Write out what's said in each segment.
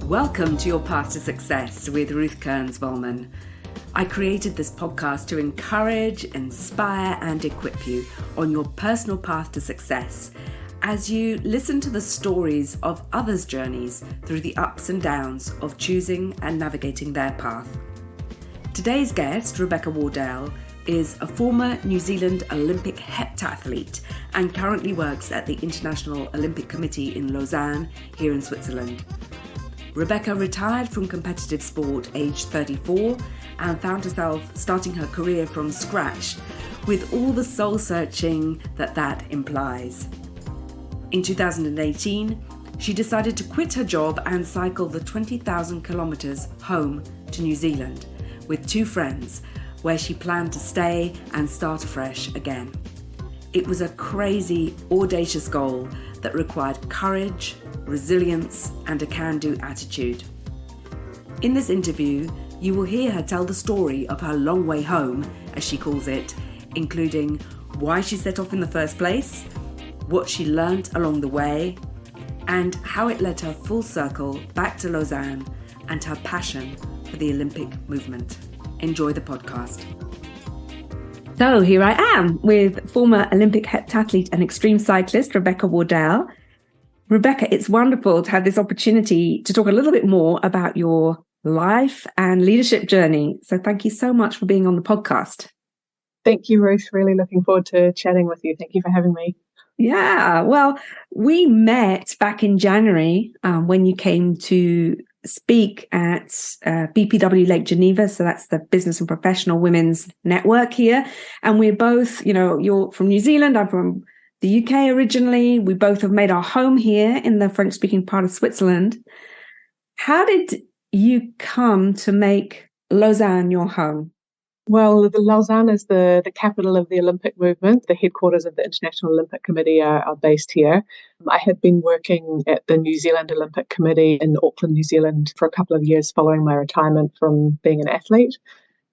Welcome to Your Path to Success with Ruth Kearns-Vollman. I created this podcast to encourage, inspire, and equip you on your personal path to success as you listen to the stories of others' journeys through the ups and downs of choosing and navigating their path. Today's guest, Rebecca Wardell, is a former New Zealand Olympic heptathlete and currently works at the International Olympic Committee in Lausanne, here in Switzerland. Rebecca retired from competitive sport aged 34 and found herself starting her career from scratch with all the soul-searching that implies. In 2018, she decided to quit her job and cycle the 20,000 kilometres home to New Zealand with two friends, where she planned to stay and start afresh again. It was a crazy, audacious goal that required courage, resilience, and a can-do attitude. In this interview, you will hear her tell the story of her long way home, as she calls it, including why she set off in the first place, what she learnt along the way, and how it led her full circle back to Lausanne and her passion for the Olympic movement. Enjoy the podcast. So here I am with former Olympic heptathlete and extreme cyclist Rebecca Wardell. Rebecca, it's wonderful to have this opportunity to talk a little bit more about your life and leadership journey. So thank you so much for being on the podcast. Thank you, Ruth. Really looking forward to chatting with you. Thank you for having me. Yeah, well, we met back in January when you came to speak at BPW Lake Geneva. So that's the Business and Professional Women's Network here. And we're both, you're from New Zealand, I'm from the UK originally. We both have made our home here in the French-speaking part of Switzerland. How did you come to make Lausanne your home? Well, the Lausanne is the capital of the Olympic movement. The headquarters of the International Olympic Committee are based here. I had been working at the New Zealand Olympic Committee in Auckland, New Zealand for a couple of years following my retirement from being an athlete.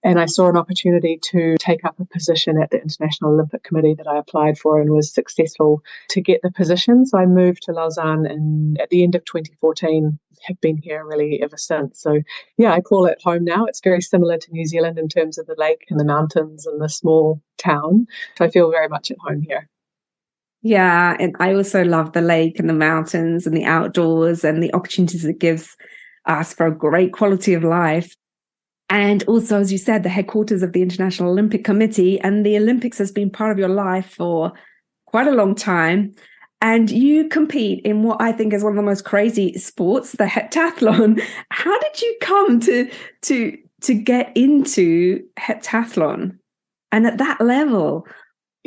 And I saw an opportunity to take up a position at the International Olympic Committee that I applied for and was successful to get the position. So I moved to Lausanne at the end of 2014, have been here really ever since. So yeah, I call it home now. It's very similar to New Zealand in terms of the lake and the mountains and the small town. So I feel very much at home here. Yeah, and I also love the lake and the mountains and the outdoors and the opportunities it gives us for a great quality of life. And also, as you said, the headquarters of the International Olympic Committee, and the Olympics has been part of your life for quite a long time. And you compete in what I think is one of the most crazy sports, the heptathlon. How did you come to get into heptathlon and at that level?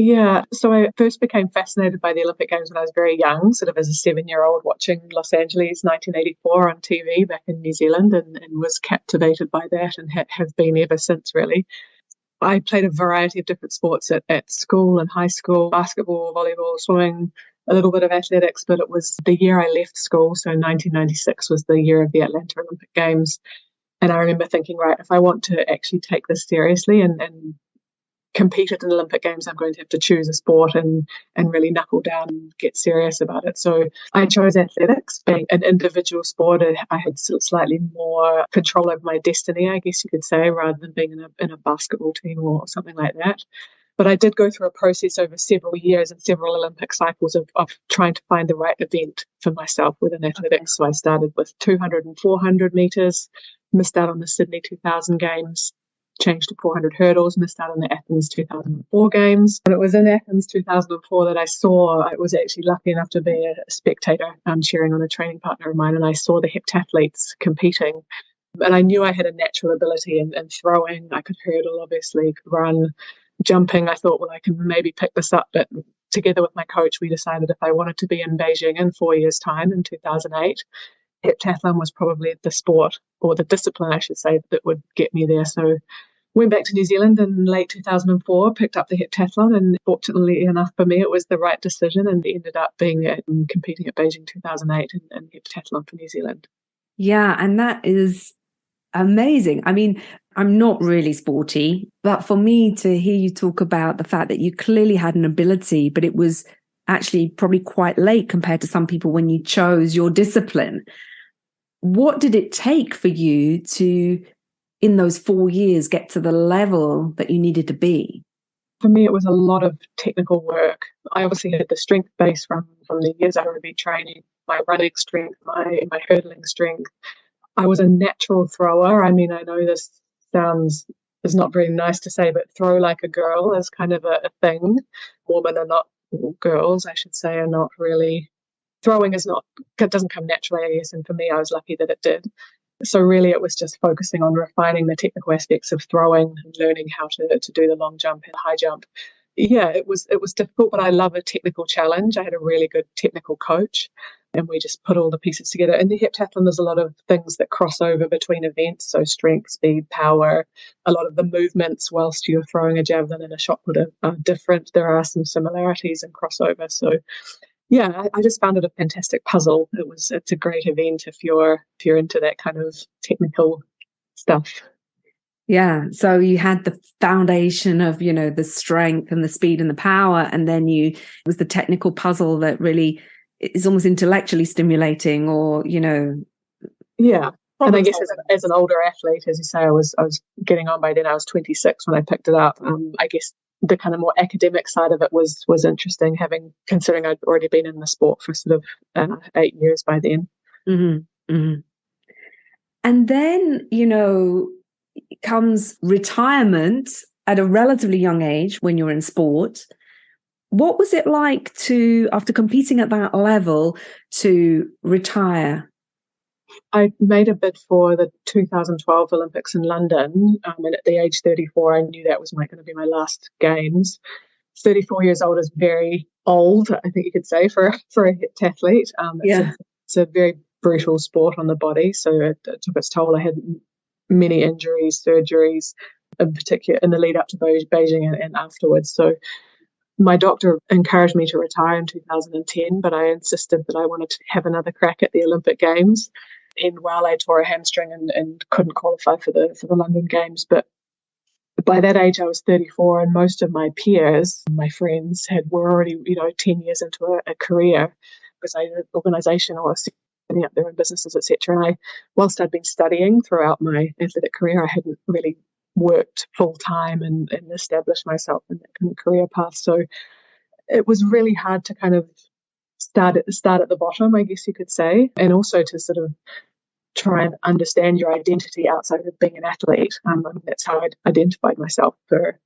Yeah, so I first became fascinated by the Olympic Games when I was very young, sort of as a 7-year-old watching Los Angeles 1984 on TV back in New Zealand and was captivated by that and have been ever since, really. I played a variety of different sports at school and high school, basketball, volleyball, swimming, a little bit of athletics, but it was the year I left school, so 1996 was the year of the Atlanta Olympic Games. And I remember thinking, right, if I want to actually take this seriously and compete at an Olympic Games, I'm going to have to choose a sport and really knuckle down and get serious about it. So I chose athletics. Being an individual sport, I had slightly more control over my destiny, I guess you could say, rather than being in a basketball team or something like that. But I did go through a process over several years and several Olympic cycles of trying to find the right event for myself within athletics. So I started with 200 and 400 metres, missed out on the Sydney 2000 Games, changed to 400 hurdles, missed out on the Athens 2004 Games. And it was in Athens 2004 that I was actually lucky enough to be a spectator cheering on a training partner of mine, and I saw the heptathletes competing. And I knew I had a natural ability in throwing. I could hurdle, obviously, could run, jumping. I thought, well, I can maybe pick this up. But together with my coach, we decided if I wanted to be in Beijing in 4 years' time in 2008, heptathlon was probably the sport, or the discipline, I should say, that would get me there. So went back to New Zealand in late 2004, picked up the heptathlon, and fortunately enough for me, it was the right decision and ended up being competing at Beijing 2008 in heptathlon for New Zealand. Yeah, and that is amazing. I mean, I'm not really sporty, but for me to hear you talk about the fact that you clearly had an ability, but it was actually probably quite late compared to some people when you chose your discipline. what did it take for you to, in those 4 years, get to the level that you needed to be? For me, it was a lot of technical work. I obviously had the strength base from the years I had been training, my running strength, my hurdling strength. I was a natural thrower. I mean, I know this is not very nice to say, but throw like a girl is kind of a thing. Women are not, girls, I should say, are not really, throwing it doesn't come naturally, I guess. And for me, I was lucky that it did. So really it was just focusing on refining the technical aspects of throwing and learning how to do the long jump and high jump. Yeah, it was difficult, but I love a technical challenge. I had a really good technical coach and we just put all the pieces together. In the heptathlon, there's a lot of things that cross over between events. So strength, speed, power, a lot of the movements whilst you're throwing a javelin and a shot put are different. There are some similarities and crossover. So yeah, I just found it a fantastic puzzle. It's a great event if you're into that kind of technical stuff. Yeah. So you had the foundation of, the strength and the speed and the power. And then it was the technical puzzle that really is almost intellectually stimulating or, Yeah. And I guess as an older athlete, as you say, I was getting on by then. I was 26 when I picked it up. I guess the kind of more academic side of it was interesting, considering I'd already been in the sport for sort of 8 years by then. Mm-hmm. Mm-hmm. And then, comes retirement at a relatively young age when you're in sport. What was it like after competing at that level, to retire? I made a bid for the 2012 Olympics in London, and at the age 34, I knew that was going to be my last games. 34 years old is very old, I think you could say, for a heptathlete. It's a very brutal sport on the body, so it took its toll. I had many injuries, surgeries, in particular in the lead up to Beijing and afterwards. So my doctor encouraged me to retire in 2010, but I insisted that I wanted to have another crack at the Olympic Games. And while I tore a hamstring and couldn't qualify for the London Games, but by that age I was 34, and most of my peers, my friends, were already 10 years into a career because I had an organisation or setting up their own businesses, etc. And whilst I'd been studying throughout my athletic career, I hadn't really worked full time and established myself in that kind of career path. So it was really hard to kind of start at the bottom, I guess you could say, and also to sort of try and understand your identity outside of being an athlete. That's how I identified myself for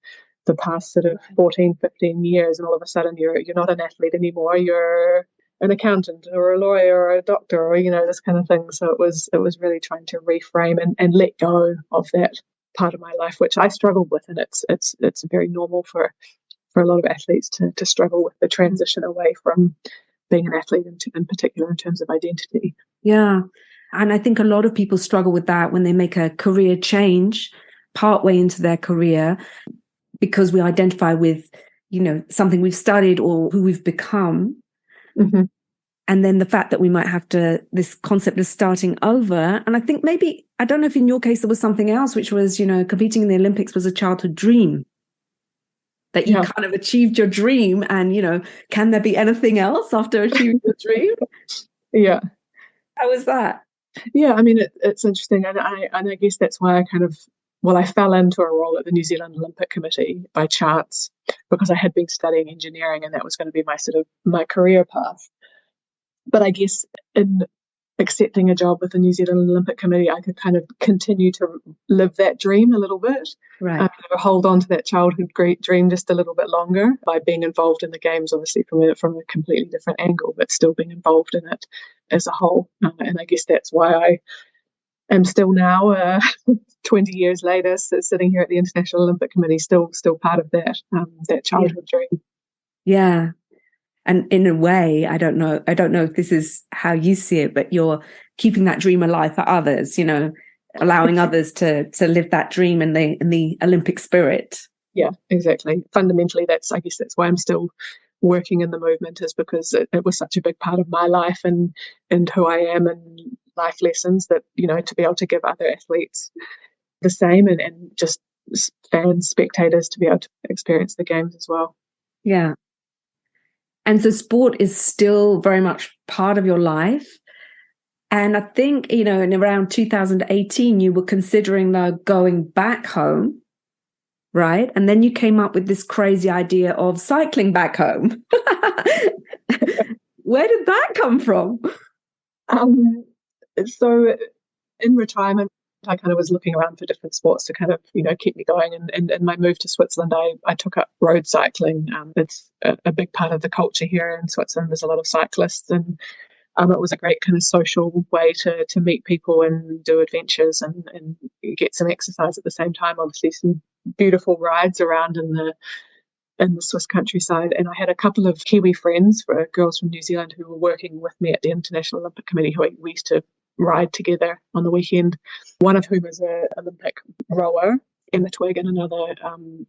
the past sort of 14, 15 years. And all of a sudden you're not an athlete anymore. You're an accountant or a lawyer or a doctor or, this kind of thing. So it was really trying to reframe and let go of that part of my life, which I struggled with. And it's very normal for a lot of athletes to struggle with the transition away from being an athlete in particular in terms of identity. Yeah. And I think a lot of people struggle with that when they make a career change partway into their career, because we identify with, something we've studied or who we've become. Mm-hmm. And then the fact that we might have this concept of starting over. And I think maybe, I don't know if in your case there was something else, which was, competing in the Olympics was a childhood dream. That you kind of achieved your dream, and, can there be anything else after achieving your dream? Yeah. How was that? Yeah, I mean, it's interesting. And I guess that's why I fell into a role at the New Zealand Olympic Committee by chance, because I had been studying engineering and that was going to be my career path. But I guess in accepting a job with the New Zealand Olympic Committee, I could kind of continue to live that dream a little bit. Right. Hold on to that childhood dream just a little bit longer by being involved in the games, obviously from a completely different angle, but still being involved in it as a whole. And I guess that's why I am still now, 20 years later, sitting here at the International Olympic Committee, still part of that childhood dream. Yeah. And in a way, I don't know if this is how you see it, but you're keeping that dream alive for others, allowing others to live that dream in the Olympic spirit. Yeah, exactly. Fundamentally, that's why I'm still working in the movement, is because it was such a big part of my life and who I am and life lessons that, to be able to give other athletes the same and just fans, spectators to be able to experience the games as well. Yeah. And so sport is still very much part of your life. And I think, in around 2018, you were considering going back home, right? And then you came up with this crazy idea of cycling back home. Where did that come from? So in retirement, I kind of was looking around for different sports to kind of, keep me going. And in my move to Switzerland, I took up road cycling. It's a big part of the culture here in Switzerland. There's a lot of cyclists, and it was a great kind of social way to meet people and do adventures and get some exercise at the same time. Obviously, some beautiful rides around in the Swiss countryside. And I had a couple of Kiwi friends, girls from New Zealand, who were working with me at the International Olympic Committee, who we used to ride together on the weekend. One of whom is an Olympic rower, Emma Twigg, and another,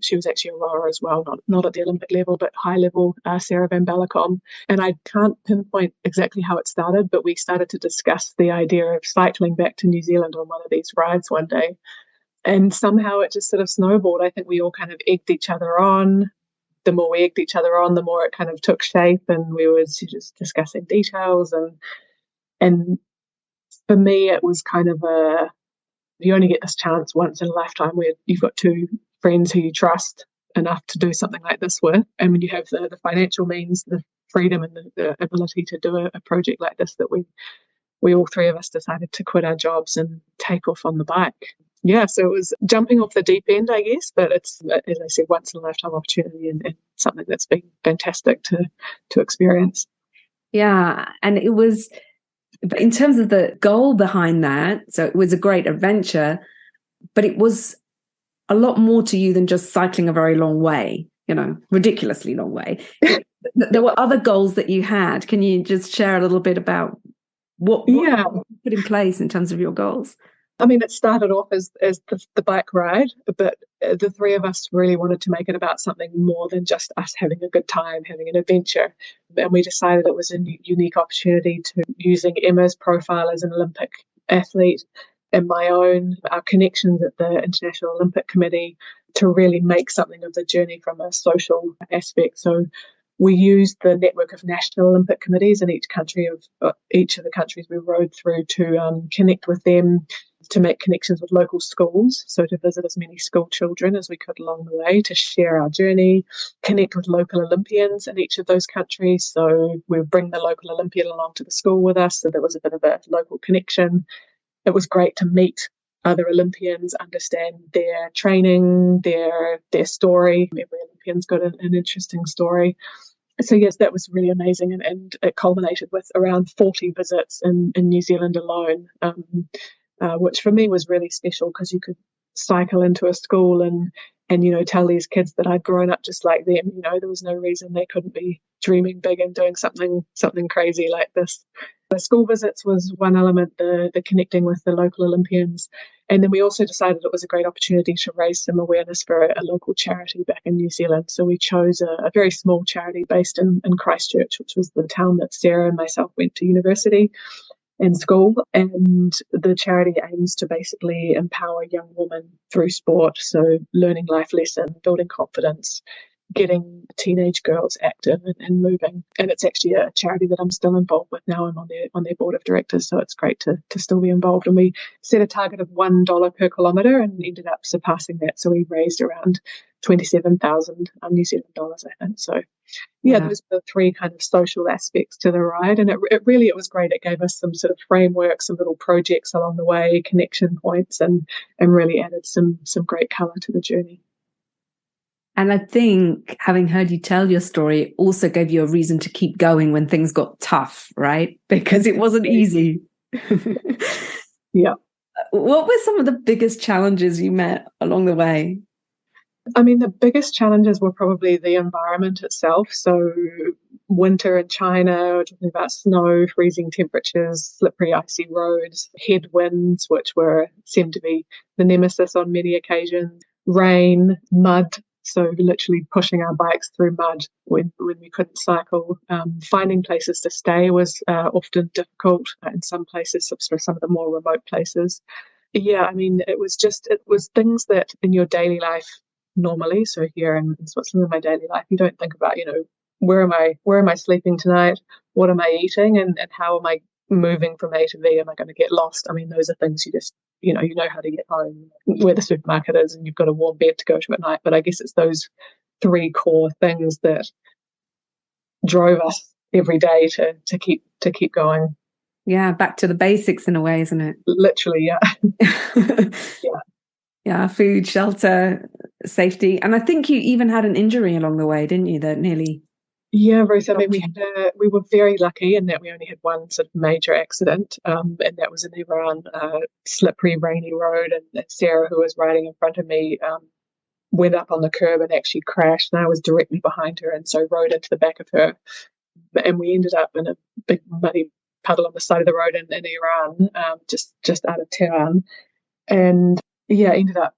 she was actually a rower as well, not at the Olympic level, but high level, Sarah Van Balacom. And I can't pinpoint exactly how it started, but we started to discuss the idea of cycling back to New Zealand on one of these rides one day. And somehow it just sort of snowballed. I think we all kind of egged each other on. The more we egged each other on, the more it kind of took shape, and we were just discussing details. And for me, it was kind of you only get this chance once in a lifetime where you've got two friends who you trust enough to do something like this with. And when you have the financial means, the freedom and the ability to do a project like this, that we all three of us decided to quit our jobs and take off on the bike. Yeah, so it was jumping off the deep end, I guess, but it's, as I said, once in a lifetime opportunity and something that's been fantastic to experience. Yeah, and it was, but in terms of the goal behind that, so it was a great adventure, but it was a lot more to you than just cycling a very long way, ridiculously long way. There were other goals that you had. Can you just share a little bit about what you put in place in terms of your goals? I mean, it started off as the bike ride, but the three of us really wanted to make it about something more than just us having a good time, having an adventure. And we decided it was a unique opportunity to, using Emma's profile as an Olympic athlete and my own, our connections at the International Olympic Committee, to really make something of the journey from a social aspect. So we used the network of national Olympic committees in each of the countries we rode through to connect with them, to make connections with local schools, so to visit as many school children as we could along the way, to share our journey, connect with local Olympians in each of those countries. So we would bring the local Olympian along to the school with us, so there was a bit of a local connection. It was great to meet other Olympians, understand their training, their story. Every Olympian's got an interesting story. So yes, that was really amazing, and it culminated with around 40 visits in New Zealand alone, which for me was really special, because you could cycle into a school and tell these kids that I'd grown up just like them. There was no reason they couldn't be dreaming big and doing something crazy like this. The school visits was one element, the connecting with the local Olympians. And then we also decided it was a great opportunity to raise some awareness for a local charity back in New Zealand. So we chose a very small charity based in Christchurch, which was the town that Sarah and myself went to university and school. And the charity aims to basically empower young women through sport. So learning life lessons, building confidence, getting teenage girls active and moving. And it's actually a charity that I'm still involved with now. I'm on their board of directors, so it's great to still be involved. And we set a target of $1 per kilometre and ended up surpassing that. So we raised around 27,000 New Zealand dollars, I think. So yeah, those were the three kind of social aspects to the ride. And it was great. It gave us some sort of framework, some little projects along the way, connection points, and really added some great colour to the journey. And I think, having heard you tell your story, also gave you a reason to keep going when things got tough, right? Because it wasn't easy. Yeah. What were some of the biggest challenges you met along the way? I mean, the biggest challenges were probably the environment itself. So winter in China, we're talking about snow, freezing temperatures, slippery, icy roads, headwinds, which seemed to be the nemesis on many occasions, rain, mud. So literally pushing our bikes through mud when we couldn't cycle. Finding places to stay was often difficult in some places, for some of the more remote places. Yeah, I mean, it was things that in your daily life normally, so here in Switzerland, in my daily life, you don't think about, where am I sleeping tonight? What am I eating? And how am I moving from A to B? Am I going to get lost? I mean, those are things you just, you know how to get home, where the supermarket is, and you've got a warm bed to go to at night. But I guess it's those three core things that drove us every day to keep going. Yeah, back to the basics in a way, isn't it? Literally, yeah. Yeah. Yeah, food, shelter, safety. And I think you even had an injury along the way, didn't you, that nearly... Yeah, Ruth, I mean, we were very lucky in that we only had one sort of major accident, and that was in Iran, slippery, rainy road, and Sarah, who was riding in front of me, went up on the curb and actually crashed, and I was directly behind her, and so rode into the back of her, and we ended up in a big muddy puddle on the side of the road in Iran, just out of town, and yeah, ended up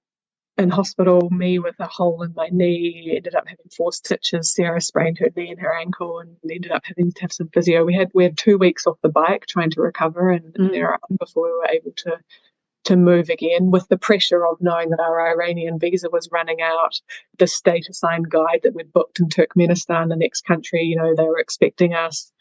in hospital, me with a hole in my knee, ended up having 4 stitches. Sarah sprained her knee and her ankle and ended up having to have some physio. We had 2 weeks off the bike trying to recover and before we were able to move again, with the pressure of knowing that our Iranian visa was running out, the state assigned guide that we'd booked in Turkmenistan, the next country, you know, they were expecting us,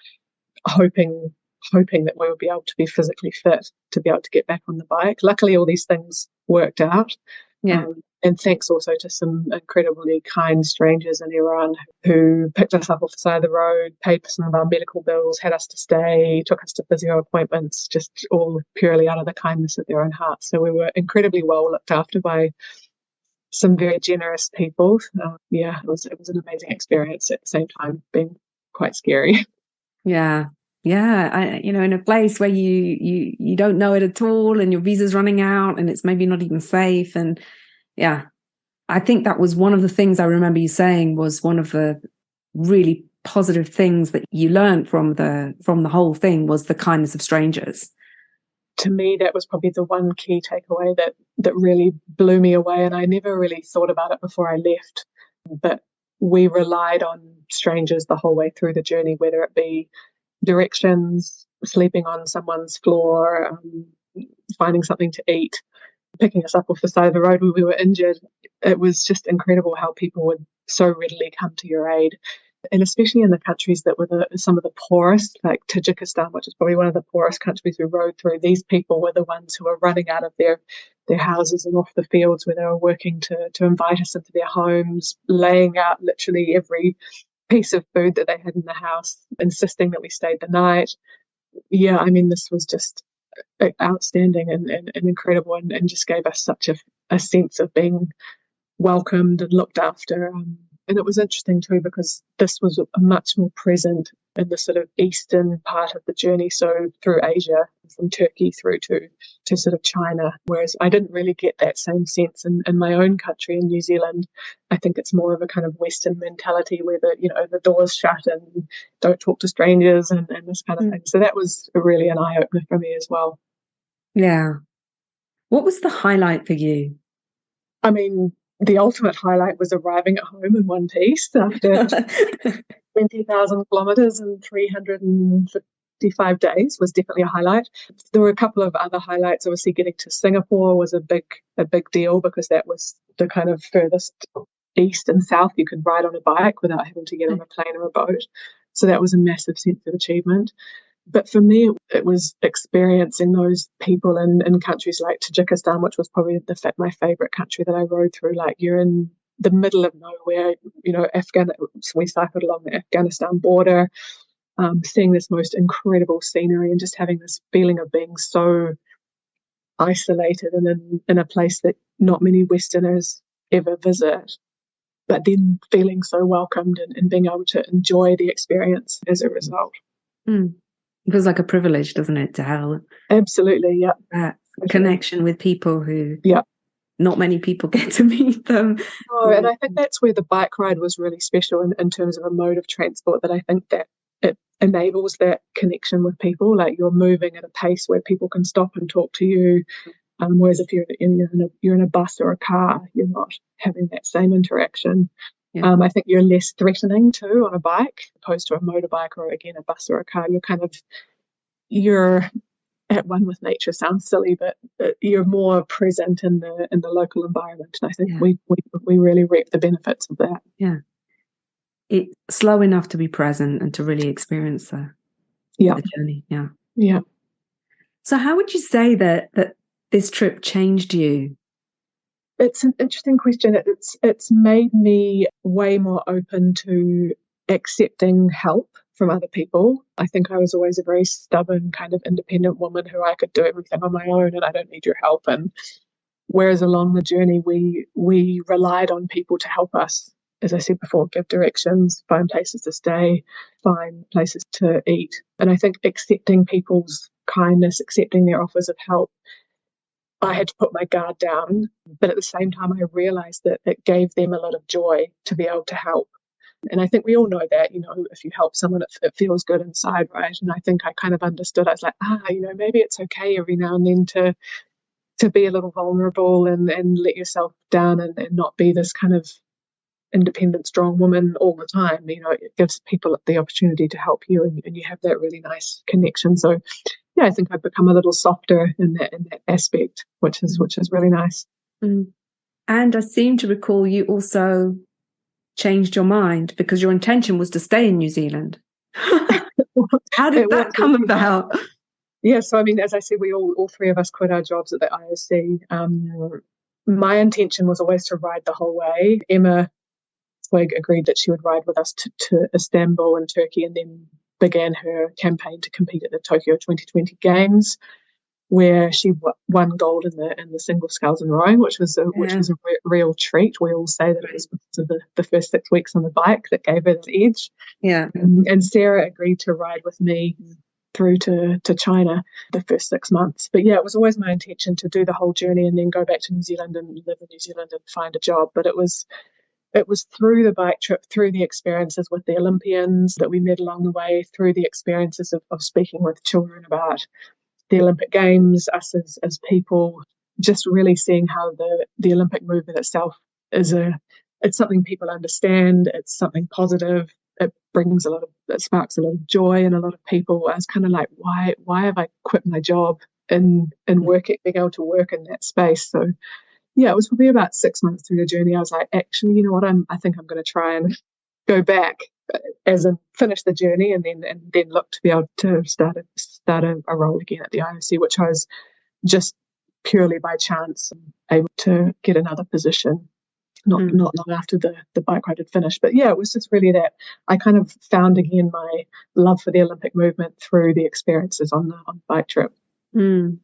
hoping that we would be able to be physically fit to be able to get back on the bike. Luckily, all these things worked out. Yeah. And thanks also to some incredibly kind strangers in Iran who picked us up off the side of the road, paid for some of our medical bills, had us to stay, took us to physio appointments, just all purely out of the kindness of their own hearts. So we were incredibly well looked after by some very generous people. Yeah, it was an amazing experience, at the same time being quite scary. Yeah. Yeah, in a place where you don't know it at all, and your visa's running out, and it's maybe not even safe, and yeah, I think that was one of the things I remember you saying was one of the really positive things that you learned from the whole thing was the kindness of strangers. To me, that was probably the one key takeaway that really blew me away, and I never really thought about it before I left. But we relied on strangers the whole way through the journey, whether it be directions, sleeping on someone's floor, finding something to eat, picking us up off the side of the road when we were injured. It was just incredible how people would so readily come to your aid. And especially in the countries that were some of the poorest, like Tajikistan, which is probably one of the poorest countries we rode through, these people were the ones who were running out of their houses and off the fields where they were working to invite us into their homes, laying out literally every piece of food that they had in the house, insisting that we stayed the night. Yeah, I mean, this was just outstanding and incredible, and just gave us such a sense of being welcomed and looked after. And it was interesting too, because this was much more present in the sort of eastern part of the journey, so through Asia, from Turkey through to sort of China, whereas I didn't really get that same sense in my own country, in New Zealand. I think it's more of a kind of Western mentality where the door's shut and don't talk to strangers and this kind of thing. So that was really an eye-opener for me as well. Yeah. What was the highlight for you? I mean, the ultimate highlight was arriving at home in one piece after 20,000 kilometres and 355 days was definitely a highlight. There were a couple of other highlights. Obviously, getting to Singapore was a big deal, because that was the kind of furthest east and south you could ride on a bike without having to get on a plane or a boat. So that was a massive sense of achievement. But for me, it was experiencing those people in countries like Tajikistan, which was probably my favourite country that I rode through. Like, you're in the middle of nowhere, we cycled along the Afghanistan border, seeing this most incredible scenery and just having this feeling of being so isolated and in a place that not many Westerners ever visit, but then feeling so welcomed and being able to enjoy the experience as a result. It feels like a privilege, doesn't it, to have absolutely, yeah, that connection with people who, yeah, not many people get to meet them. Oh, and I think that's where the bike ride was really special in terms of a mode of transport, that I think that it enables that connection with people. Like, you're moving at a pace where people can stop and talk to you, whereas if you're in a bus or a car, you're not having that same interaction. Yeah. I think you're less threatening too on a bike, opposed to a motorbike or, again, a bus or a car. You're at one with nature. Sounds silly, but you're more present in the local environment. And I think we really reap the benefits of that. Yeah, it's slow enough to be present and to really experience the journey. Yeah. So how would you say that this trip changed you? It's an interesting question. It's made me way more open to accepting help from other people. I think I was always a very stubborn kind of independent woman who I could do everything on my own and I don't need your help. And whereas along the journey we relied on people to help us, as I said before, give directions, find places to stay, find places to eat. And I think accepting people's kindness, accepting their offers of help, I had to put my guard down, but at the same time, I realized that it gave them a lot of joy to be able to help. And I think we all know that, if you help someone, it feels good inside, right? And I think I kind of understood. I was like, maybe it's okay every now and then to be a little vulnerable and let yourself down and not be this kind of independent, strong woman all the time. It gives people the opportunity to help you and you have that really nice connection. So yeah, I think I've become a little softer in that aspect, which is really nice. Mm. And I seem to recall you also changed your mind because your intention was to stay in New Zealand. How did that come about? Yeah, so I mean, as I said, we all three of us quit our jobs at the IOC. My intention was always to ride the whole way. Emma Twigg agreed that she would ride with us to Istanbul and Turkey, and then began her campaign to compete at the Tokyo 2020 Games, where she won gold in the single sculls and rowing, which was a real treat. We all say that it was because of the first 6 weeks on the bike that gave her that edge. Yeah, and Sarah agreed to ride with me through to China the first 6 months. But yeah, it was always my intention to do the whole journey and then go back to New Zealand and live in New Zealand and find a job. But it was through the bike trip, through the experiences with the Olympians that we met along the way, through the experiences of speaking with children about the Olympic Games, us as people, just really seeing how the Olympic movement itself it's something people understand, it's something positive, it sparks a lot of joy in a lot of people. I was kind of like, why have I quit my job and being able to work in that space? So yeah, it was probably about 6 months through the journey. I was like, actually, you know what? I think I'm going to try and go back, as in finish the journey, and then look to be able to start a role again at the IOC, which I was just purely by chance able to get another position. Not long after the bike ride had finished. But yeah, it was just really that I kind of found again my love for the Olympic movement through the experiences on the bike trip. Mm.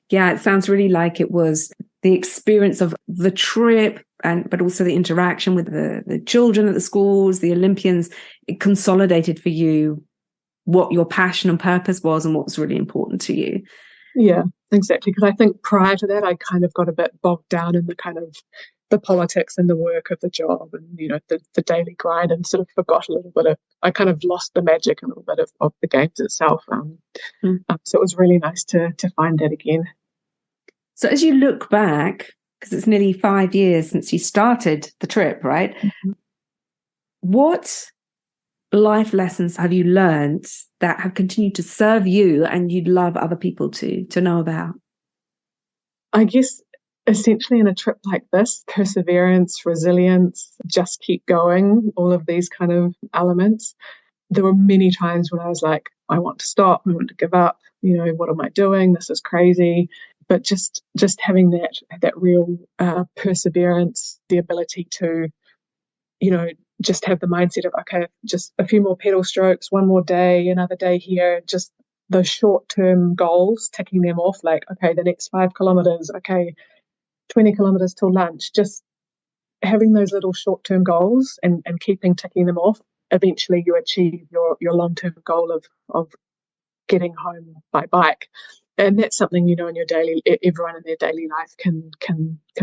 Yeah, it sounds really like it was the experience of the trip, but also the interaction with the children at the schools, the Olympians. It consolidated for you what your passion and purpose was and what was really important to you. Yeah, exactly. Because I think prior to that, I kind of got a bit bogged down in the kind of the politics and the work of the job and, the daily grind, and sort of forgot a little bit I kind of lost the magic a little bit of the games itself. So it was really nice to find that again. So as you look back, because it's nearly 5 years since you started the trip, right? Mm-hmm. What life lessons have you learned that have continued to serve you and you'd love other people to know about? I guess essentially in a trip like this, perseverance, resilience, just keep going, all of these kind of elements. There were many times when I was like, I want to stop, I want to give up, what am I doing? This is crazy. But just having that real perseverance, the ability to, just have the mindset of, okay, just a few more pedal strokes, one more day, another day here, just those short-term goals, ticking them off, like, okay, the next 5 kilometers, okay, 20 kilometers till lunch, just having those little short-term goals and ticking them off. Eventually you achieve your long-term goal of getting home by bike. And that's something, in your everyone in their daily life can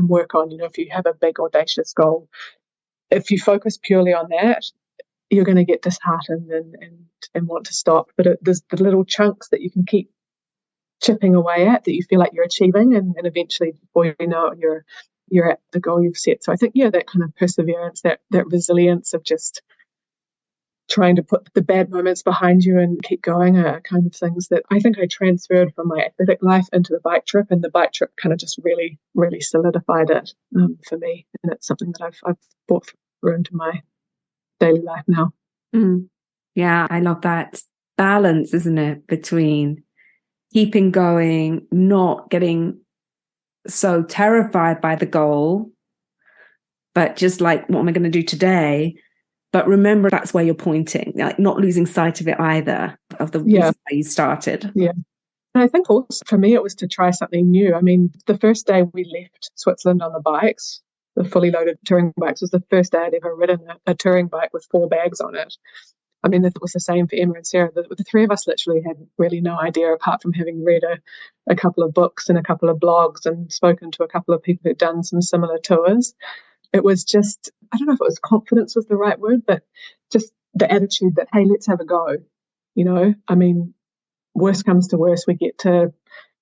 work on. If you have a big audacious goal, if you focus purely on that, you're going to get disheartened and want to stop. But there's the little chunks that you can keep chipping away at that you feel like you're achieving, and eventually before you know it, you're at the goal you've set. So I think, that kind of perseverance, that resilience of just trying to put the bad moments behind you and keep going are kind of things that I think I transferred from my athletic life into the bike trip, and the bike trip kind of just really, really solidified it for me. And it's something that I've brought through into my daily life now. Yeah, I love that balance, isn't it, between keeping going, not getting so terrified by the goal, but just like, what am I going to do today? But remember, that's where you're pointing, like not losing sight of it either, of the reason why you started. Yeah. And I think also for me, it was to try something new. I mean, the first day we left Switzerland on the bikes, the fully loaded touring bikes, was the first day I'd ever ridden a touring bike with 4 bags on it. I mean, it was the same for Emma and Sarah. The three of us literally had really no idea, apart from having read a couple of books and a couple of blogs and spoken to a couple of people who'd done some similar tours. It was just, I don't know if it was confidence was the right word, but just the attitude that, hey, let's have a go. You know, I mean, worst comes to worst, we get to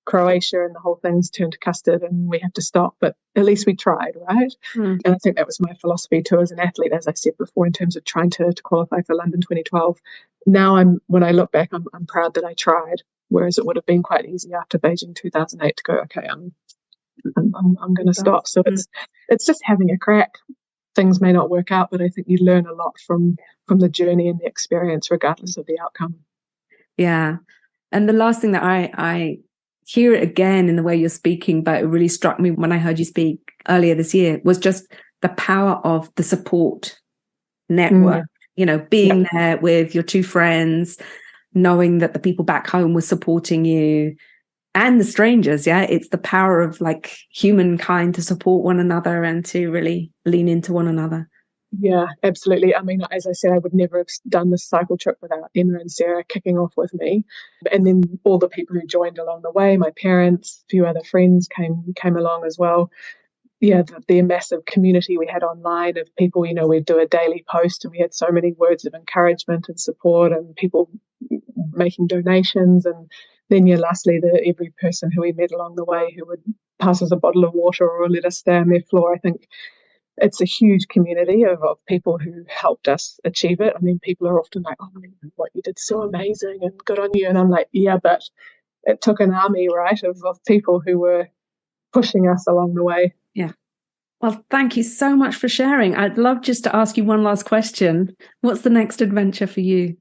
Croatia and the whole thing's turned to custard and we have to stop, but at least we tried, right? And I think that was my philosophy too as an athlete, as I said before, in terms of trying to qualify for London 2012. Now when I look back, I'm proud that I tried, whereas it would have been quite easy after Beijing 2008 to go, okay, I'm going to stop. So it's just having a crack. Things may not work out, but I think you learn a lot from the journey and the experience, regardless of the outcome. Yeah. And the last thing that I hear it again in the way you're speaking, but it really struck me when I heard you speak earlier this year, was just the power of the support network, you know, being there with your 2 friends, knowing that the people back home were supporting you and the strangers. Yeah. It's the power of like humankind to support one another and to really lean into one another. Yeah, absolutely. I mean, as I said, I would never have done this cycle trip without Emma and Sarah kicking off with me. And then all the people who joined along the way, my parents, a few other friends came along as well. Yeah, the massive community we had online of people, you know, we'd do a daily post and we had so many words of encouragement and support and people making donations. And then, lastly, every person who we met along the way who would pass us a bottle of water or let us stay on their floor. I think it's a huge community of people who helped us achieve it. I mean, people are often like, oh, what you did so amazing and good on you. And I'm like, yeah, but it took an army, right, of people who were pushing us along the way. Yeah. Well, thank you so much for sharing. I'd love just to ask you one last question. What's the next adventure for you?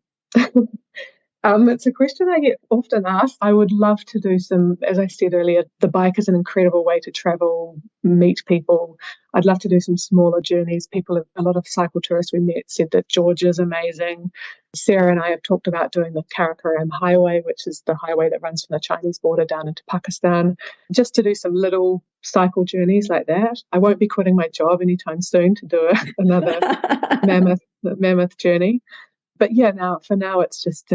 It's a question I get often asked. I would love to do some, as I said earlier, the bike is an incredible way to travel, meet people. I'd love to do some smaller journeys. A lot of cycle tourists we met said that Georgia's amazing. Sarah and I have talked about doing the Karakoram Highway, which is the highway that runs from the Chinese border down into Pakistan, just to do some little cycle journeys like that. I won't be quitting my job anytime soon to do another mammoth journey. But yeah, for now, it's just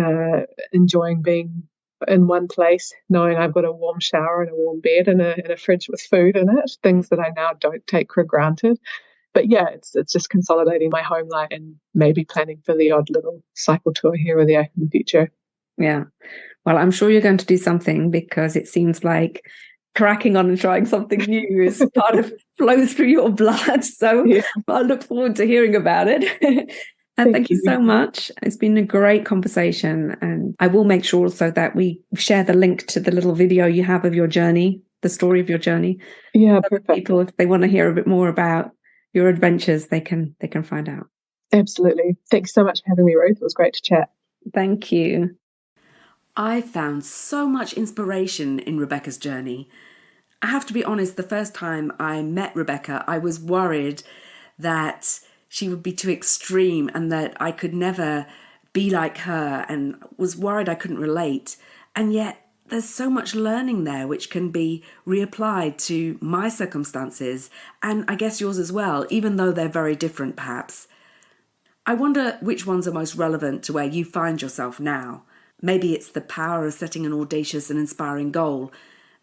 enjoying being in one place, knowing I've got a warm shower and a warm bed and a fridge with food in it, things that I now don't take for granted. But yeah, it's just consolidating my home life and maybe planning for the odd little cycle tour here or there in the future. Yeah. Well, I'm sure you're going to do something because it seems like cracking on and trying something new is part of flows through your blood. So I look forward to hearing about it. And thank you so much. It's been a great conversation. And I will make sure also that we share the link to the little video you have of your journey, the story of your journey. Yeah, so perfect. People, if they want to hear a bit more about your adventures, they can find out. Absolutely. Thanks so much for having me, Ruth. It was great to chat. Thank you. I found so much inspiration in Rebecca's journey. I have to be honest, the first time I met Rebecca, I was worried that she would be too extreme and that I could never be like her, and was worried I couldn't relate. And yet there's so much learning there which can be reapplied to my circumstances, and I guess yours as well, even though they're very different perhaps. I wonder which ones are most relevant to where you find yourself now. Maybe it's the power of setting an audacious and inspiring goal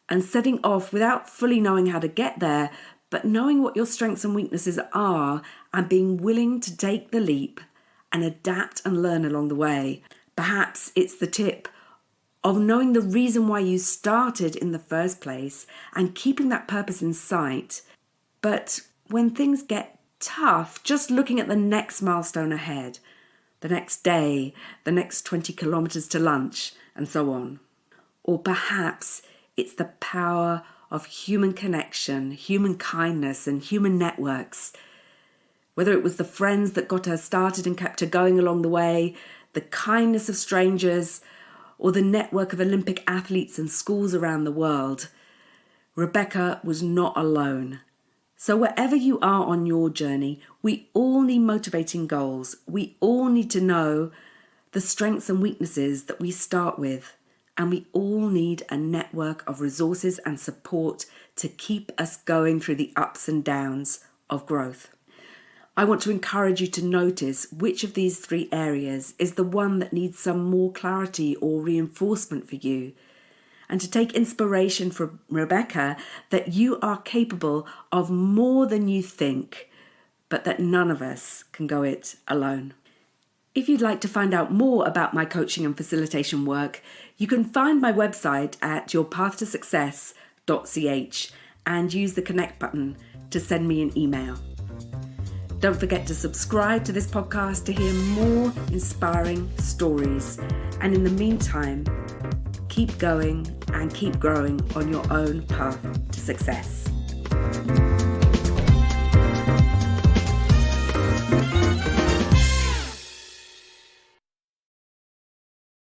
and setting off without fully knowing how to get there, but knowing what your strengths and weaknesses are and being willing to take the leap and adapt and learn along the way. Perhaps it's the tip of knowing the reason why you started in the first place and keeping that purpose in sight. But when things get tough, just looking at the next milestone ahead, the next day, the next 20 kilometers to lunch, and so on. Or perhaps it's the power of human connection, human kindness, and human networks. Whether it was the friends that got her started and kept her going along the way, the kindness of strangers, or the network of Olympic athletes and schools around the world, Rebecca was not alone. So wherever you are on your journey, we all need motivating goals. We all need to know the strengths and weaknesses that we start with. And we all need a network of resources and support to keep us going through the ups and downs of growth. I want to encourage you to notice which of these 3 areas is the one that needs some more clarity or reinforcement for you, and to take inspiration from Rebecca that you are capable of more than you think, but that none of us can go it alone. If you'd like to find out more about my coaching and facilitation work, you can find my website at yourpathtosuccess.ch and use the connect button to send me an email. Don't forget to subscribe to this podcast to hear more inspiring stories. And in the meantime, keep going and keep growing on your own path to success.